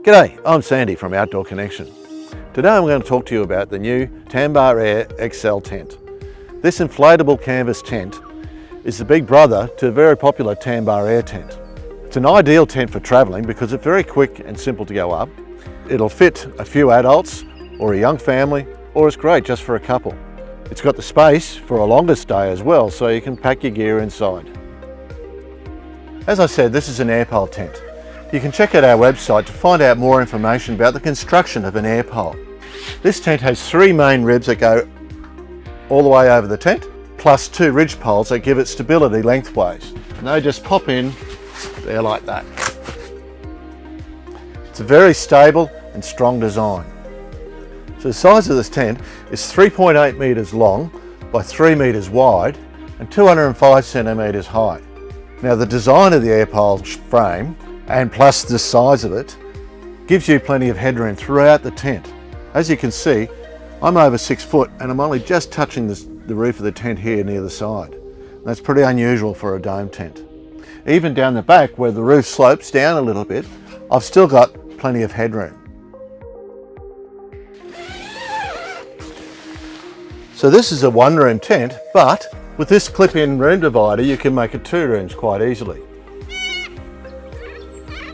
G'day, I'm Sandy from Outdoor Connection. Today I'm going to talk to you about the new Tanbar Air XL tent. This inflatable canvas tent is the big brother to a very popular Tanbar Air tent. It's an ideal tent for travelling because it's very quick and simple to go up. It'll fit a few adults or a young family, or it's great just for a couple. It's got the space for a longer stay as well, so you can pack your gear inside. As I said, this is an air pole tent. You can check out our website to find out more information about the construction of an air pole. This tent has 3 main ribs that go all the way over the tent, plus 2 ridge poles that give it stability lengthways. And they just pop in there like that. It's a very stable and strong design. So the size of this tent is 3.8 metres long by 3 metres wide and 205 centimetres high. Now the design of the air pole frame and plus the size of it gives you plenty of headroom throughout the tent. As you can see, I'm over 6 foot and I'm only just touching the roof of the tent here near the side. That's pretty unusual for a dome tent. Even down the back where the roof slopes down a little bit, I've still got plenty of headroom. So this is a 1-room tent, but with this clip-in room divider you can make it 2 rooms quite easily.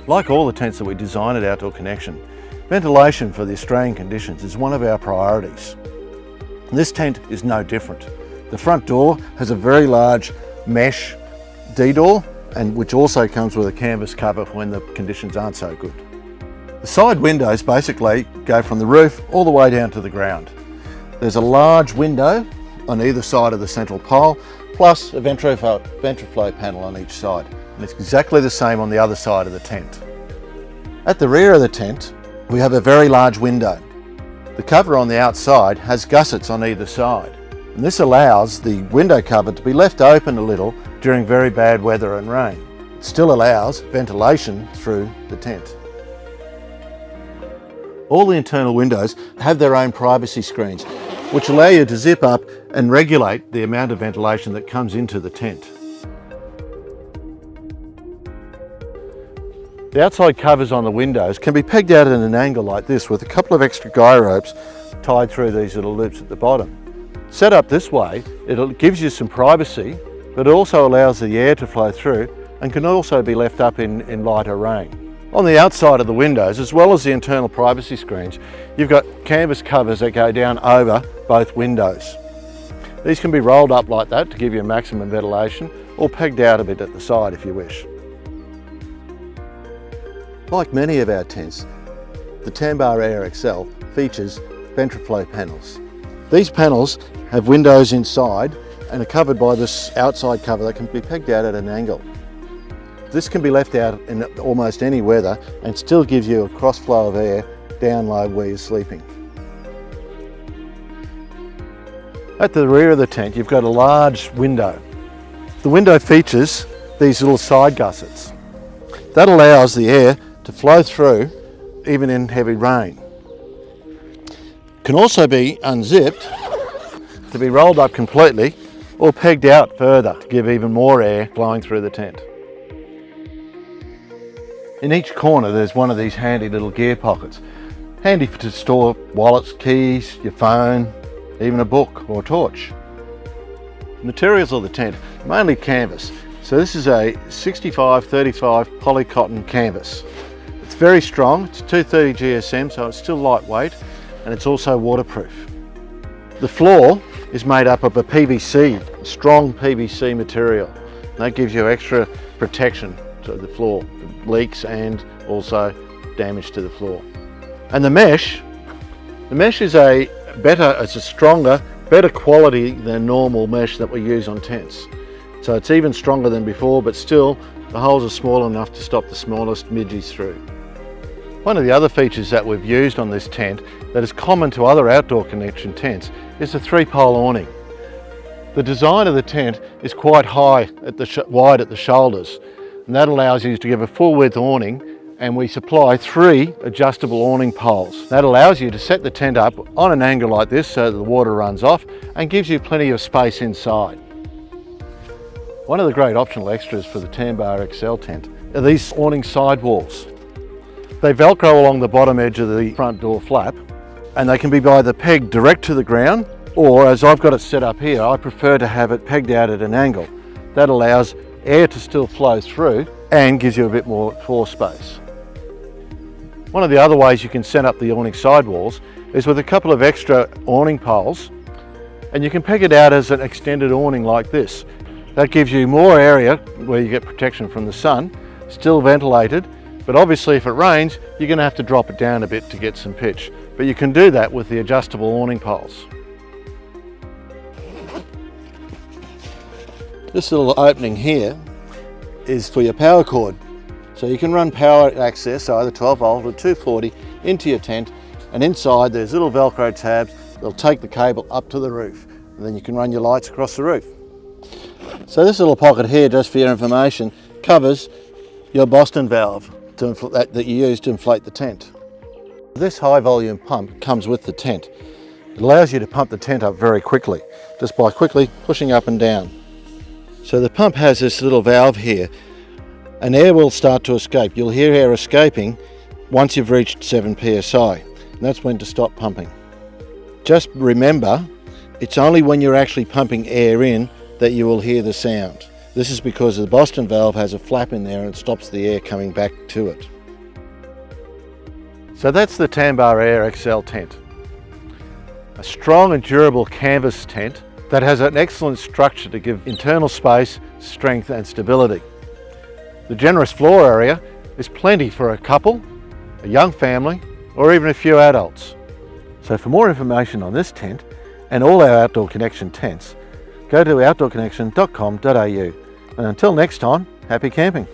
Like all the tents that we design at Outdoor Connection, ventilation for the Australian conditions is one of our priorities. This tent is no different. The front door has a very large mesh D-door, and which also comes with a canvas cover when the conditions aren't so good. The side windows basically go from the roof all the way down to the ground. There's a large window on either side of the central pole, plus a ventroflow panel on each side. And it's exactly the same on the other side of the tent. At the rear of the tent, we have a very large window. The cover on the outside has gussets on either side. And this allows the window cover to be left open a little during very bad weather and rain. It still allows ventilation through the tent. All the internal windows have their own privacy screens, which allow you to zip up and regulate the amount of ventilation that comes into the tent. The outside covers on the windows can be pegged out at an angle like this with a couple of extra guy ropes tied through these little loops at the bottom. Set up this way, it gives you some privacy, but it also allows the air to flow through and can also be left up in lighter rain. On the outside of the windows, as well as the internal privacy screens, you've got canvas covers that go down over both windows. These can be rolled up like that to give you maximum ventilation, or pegged out a bit at the side if you wish. Like many of our tents, the Tanbar Air XL features ventroflow panels. These panels have windows inside and are covered by this outside cover that can be pegged out at an angle. This can be left out in almost any weather and still gives you a cross flow of air down low where you're sleeping. At the rear of the tent you've got a large window. The window features these little side gussets. That allows the air to flow through even in heavy rain. It can also be unzipped to be rolled up completely or pegged out further to give even more air flowing through the tent. In each corner there's one of these handy little gear pockets, handy to store wallets, keys, your phone, even a book or a torch. The materials of the tent are mainly canvas, so this is a 65-35 poly cotton canvas. It's very strong, it's 230 GSM, so it's still lightweight, and it's also waterproof. The floor is made up of a PVC, a strong PVC material. And that gives you extra protection to the floor, leaks and also damage to the floor. And the mesh is it's a stronger, better quality than normal mesh that we use on tents. So it's even stronger than before, but still the holes are small enough to stop the smallest midges through. One of the other features that we've used on this tent that is common to other Outdoor Connection tents is the 3-pole awning. The design of the tent is quite high, wide at the shoulders, and that allows you to give a full width awning, and we supply 3 adjustable awning poles. That allows you to set the tent up on an angle like this so that the water runs off and gives you plenty of space inside. One of the great optional extras for the Tanbar XL tent are these awning sidewalls. They Velcro along the bottom edge of the front door flap, and they can be either pegged direct to the ground, or as I've got it set up here, I prefer to have it pegged out at an angle. That allows air to still flow through and gives you a bit more floor space. One of the other ways you can set up the awning sidewalls is with a couple of extra awning poles, and you can peg it out as an extended awning like this. That gives you more area where you get protection from the sun, still ventilated, but obviously if it rains, you're going to have to drop it down a bit to get some pitch. But you can do that with the adjustable awning poles. This little opening here is for your power cord. So you can run power access, either 12 volt or 240, into your tent, and inside there's little Velcro tabs. They'll take the cable up to the roof, and then you can run your lights across the roof. So this little pocket here, just for your information, covers your Boston valve that you use to inflate the tent. This high volume pump comes with the tent. It allows you to pump the tent up very quickly, just by quickly pushing up and down. So the pump has this little valve here, and air will start to escape. You'll hear air escaping once you've reached 7 psi, and that's when to stop pumping. Just remember, it's only when you're actually pumping air in that you will hear the sound. This is because the Boston valve has a flap in there and stops the air coming back to it. So that's the Tanbar Air XL tent. A strong and durable canvas tent that has an excellent structure to give internal space, strength and stability. The generous floor area is plenty for a couple, a young family, or even a few adults. So for more information on this tent and all our Outdoor Connection tents, go to outdoorconnection.com.au. And until next time, happy camping.